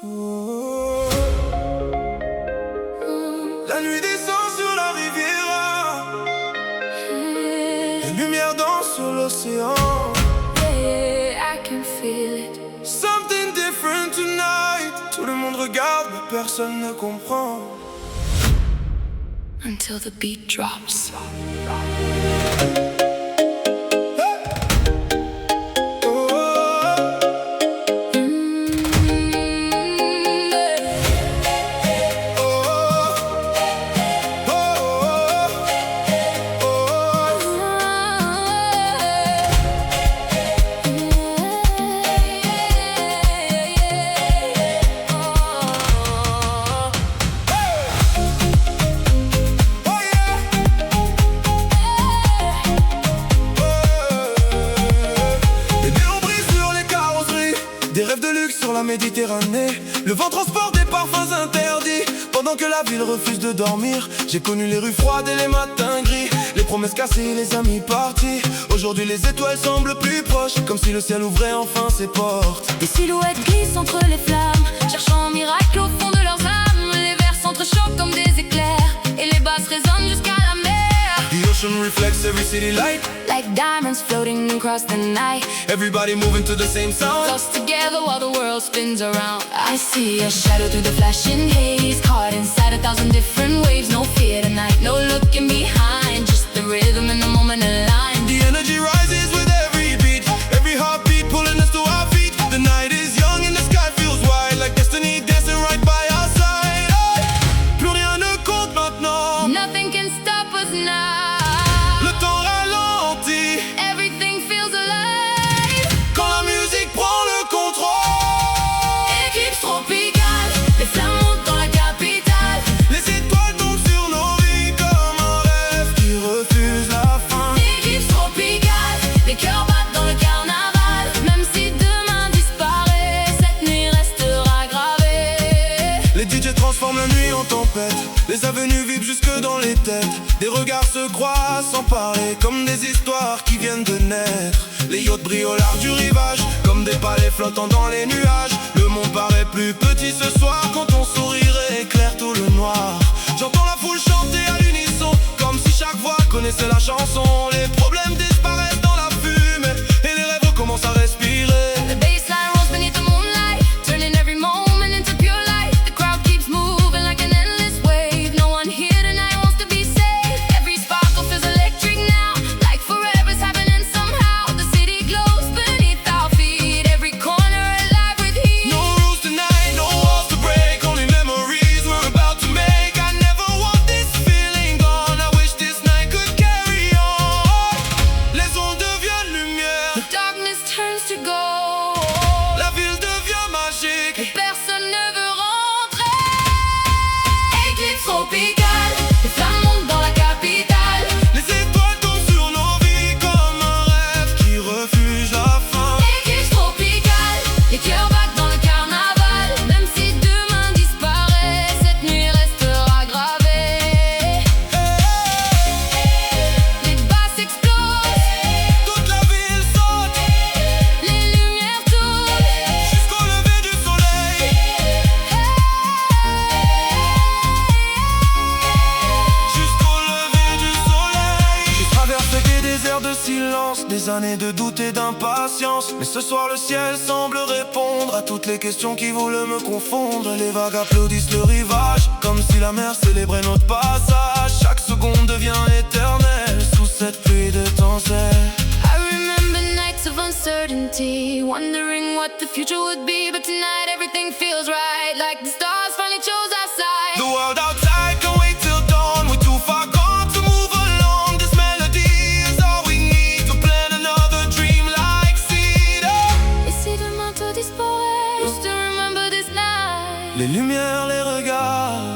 Oh. La nuit descend sur la riviera, les lumières dansent sur l'océan. Yeah, I can feel it. Something different tonight. Tout le monde regarde, mais personne ne comprend. Until the beat drops. Des rêves de luxe sur la Méditerranée. Le vent transporte des parfums interdits. Pendant que la ville refuse de dormir, j'ai connu les rues froides et les matins gris. Les promesses cassées, les amis partis. Aujourd'hui les étoiles semblent plus proches, comme si le ciel ouvrait enfin ses portes. Des silhouettes glissent entre les flammes, cherchant un miracle au fond de leurs âmes. Les vers s'entrechoquent comme des éclairs, et les basses résonnent jusqu'à la mer. The ocean reflects every city light, like diamonds floating across the night. Everybody moving to the same sound, lost together while the world spins around. I see a shadow through the flashing haze, caught inside 1,000 different waves. No fear tonight, no looking behind, just the rhythm and the moment aligned. The energy rises with every beat, every heartbeat pulling us to our feet. The night is young and the sky feels wide, like destiny dancing right by our side. Hey! Plus rien ne compte maintenant, nothing can stop us now. Le temps ralentit, everything feels alive. quand la musique prend le contrôle. Éclipse tropicale, les flammes montent dans la capitale. Les étoiles tombent sur nos vies comme un rêve qui refuse la fin. Éclipse tropicale, les cœurs battent dans le carnaval. Même si demain disparaît, cette nuit restera gravée. Les DJ transforment la nuit en tempête, les avenues vibrent jusque dans les têtes. Des regards se croisent sans parler, comme des histoires qui viennent de naître. Les yachts brillent au large du rivage, comme des palais flottant dans les nuages. Le monde paraît plus petit ce soir, quand ton sourire éclaire tout le noir. J'entends la foule chanter à l'unisson, comme si chaque voix connaissait la chanson. Les problèmes disparaissent dans la fumée, et les rêves recommencent à respirer. The bassline rolls beneath the moonlight, turning every moment into pure light. The crowd keeps moving like an endless wave. No one here tonight wants to be saved. Every sparkle feels electric now, like forever's happening somehow. The city glows beneath our feet, every corner alive with heat. No rules tonight, no walls to break, only memories we're about to make. I never want this feeling gone, I wish this night could carry on. Les ondes deviennent lumière, The darkness turns to gold. la ville devient magique. Et personne ne veut rentrer. Éclipse tropicale, les flammes montent dans la capitale. Les étoiles tombent sur nos vies comme un rêve qui refuse la fin. Éclipse tropicale, les cœurs battent dans le carnaval. Même si demain disparaît, cette nuit restera gravée. Les basses explosent, Toute la ville saute les lumières tournent. jusqu'au lever du soleil. Jusqu'au lever du soleil. J'ai traversé des déserts de silence, des années de doute et d'impatience. Mais ce soir le ciel semble répondre à toutes les questions qui voulaient me confondre. Les vagues applaudissent le rivage, comme si la mer célébrait notre passage. Chaque seconde devient éternelle sous cette pluie de d'étincelles. I remember nights of uncertainty, wondering what the future would be. But tonight everything feels right, like the stars finally chose our side. The world outside can wait till dawn. We're too far gone to move along. This melody is all we need to plan another dream like cedar. Et si demain tout disparaît, just to remember this night. Les lumières, les regards,